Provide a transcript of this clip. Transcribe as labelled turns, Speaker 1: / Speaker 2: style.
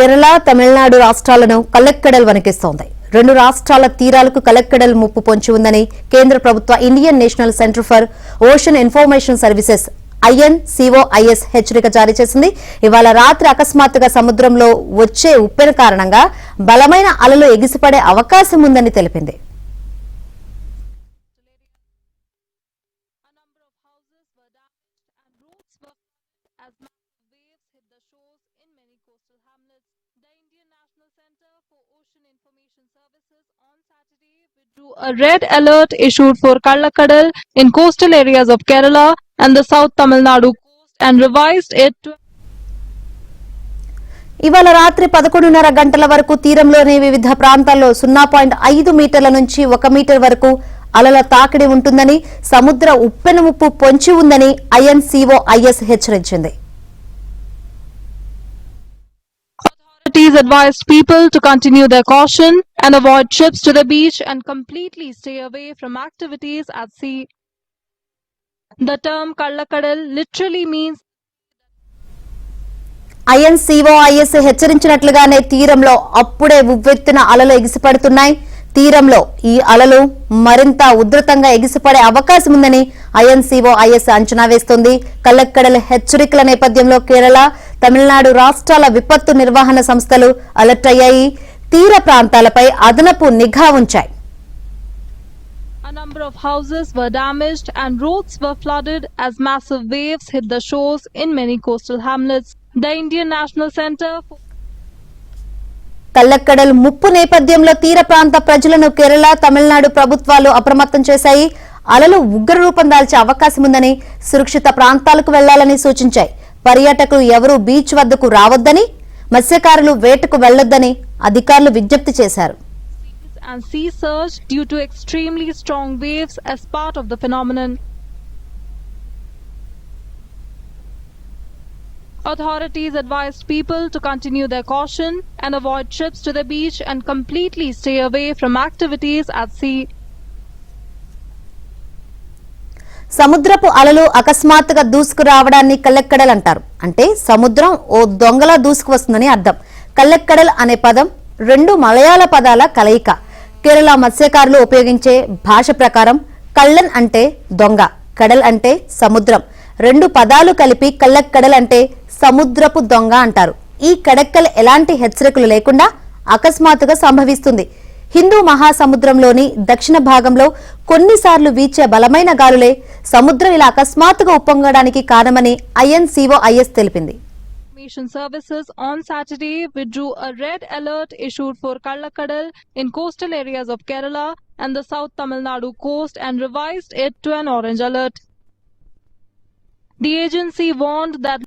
Speaker 1: కేరళ, తమిళనాడు రాష్ట్రాలను కలెక్టడల్ వణికిస్తోంది. రెండు రాష్ట్రాల తీరాలకు కలెక్టడల్ ముప్పు పొంచి ఉందని కేంద్ర ప్రభుత్వ Indian national centre for ocean information services INCOIS హెచ్చరిక జారీ చేసింది. ఇవాళ రాత్రి అకస్మాత్తుగా సముద్రంలో వచ్చే ఉప్పెన కారణంగా బలమైన అలలు ఎగిసిపడే అవకాశం ఉందని తెలిపింది.
Speaker 2: As massive waves hit the shores in many coastal hamlets. The Indian National Centre for Ocean Information Services on Saturday withdrew a red alert issued for Kallakadal in coastal areas of Kerala and the South Tamil Nadu coast and revised it to
Speaker 1: ఇవాళ రాత్రి 11:30 గంటల వరకు తీరంలోని వివిధ ప్రాంతాల్లో 0.5 మీటర్ల నుంచి 1 metre వరకు అలల తాకిడి ఉంటుందని, సముద్ర ఉప్పెన ముప్పు పొంచి ఉందని INCOIS హెచ్చరించింది.
Speaker 2: Authorities advised people to continue their caution and avoid trips to the beach and completely stay away from activities at sea. The term Kallakadal literally means
Speaker 1: INCOIS హెచ్చరించినట్లుగానే తీరంలో అప్పుడే ఉవ్వెత్తున అలలు ఎగిసిపడుతున్నాయి. తీరంలో ఈ అలలు మరింత ఉధృతంగా ఎగిసిపడే అవకాశం ఉందని INCOIS అంచనా వేస్తోంది. కల్లెక్కడల హెచ్చరికల నేపథ్యంలో కేరళ, తమిళనాడు రాష్ట్రాల విపత్తు నిర్వహణ సంస్థలు అలర్ట్ అయ్యాయి. తీర ప్రాంతాలపై అదనపు నిఘా ఉంచాయి.
Speaker 2: A number of houses were damaged and roads were flooded as massive waves hit the shores in many coastal hamlets. The Indian National Centre for
Speaker 1: కల్లెక్కడల్ ముప్పు నేపథ్యంలో తీర ప్రాంత ప్రజలను కేరళ, తమిళనాడు ప్రభుత్వాలు అప్రమత్తం చేశాయి. అలలు ఉగ్ర రూపం దాల్చే అవకాశం ఉందని, సురక్షిత ప్రాంతాలకు వెళ్లాలని సూచించాయి. పర్యాటకులు ఎవరూ బీచ్ వద్దకు రావద్దని, మత్స్యకారులు వేటకు వెళ్లొద్దని అధికారులు విజ్ఞప్తి చేశారు.
Speaker 2: and sea surge due to extremely strong waves as part of the phenomenon. Authorities advised people to continue their caution and avoid trips to the beach and completely stay away from activities at sea.
Speaker 1: సముద్రపు అలలు అకస్మాత్తుగా దూసుకురావడాన్ని కల్లెక్కడల్ అంటారు. అంటే సముద్రం ఓ దొంగలా దూసుకు వస్తుందని అర్థం. కల్లెక్కడల్ అనే పదం రెండు మలయాళ పదాల కలయిక. కేరళ మత్స్యకారులు ఉపయోగించే భాష ప్రకారం కళ్ళన్ అంటే దొంగ, కడల్ అంటే సముద్రం. రెండు పదాలు కలిపి కల్లెక్కడల్ అంటే సముద్రపు దొంగ అంటారు. ఈ కడెక్కల్ ఎలాంటి హెచ్చరికలు లేకుండా అకస్మాత్తుగా సంభవిస్తుంది. హిందూ మహాసముద్రంలోని దక్షిణ భాగంలో కొన్నిసార్లు వీచే బలమైన గాలులే సముద్రం ఇలా అకస్మాత్తుగా ఉప్పొంగడానికి కారణమని INCOIS తెలిపింది.
Speaker 2: Information Services on Saturday withdrew a red alert issued for Kallakadal in coastal areas of Kerala and the South Tamil Nadu coast and revised it to an orange alert. The agency warned that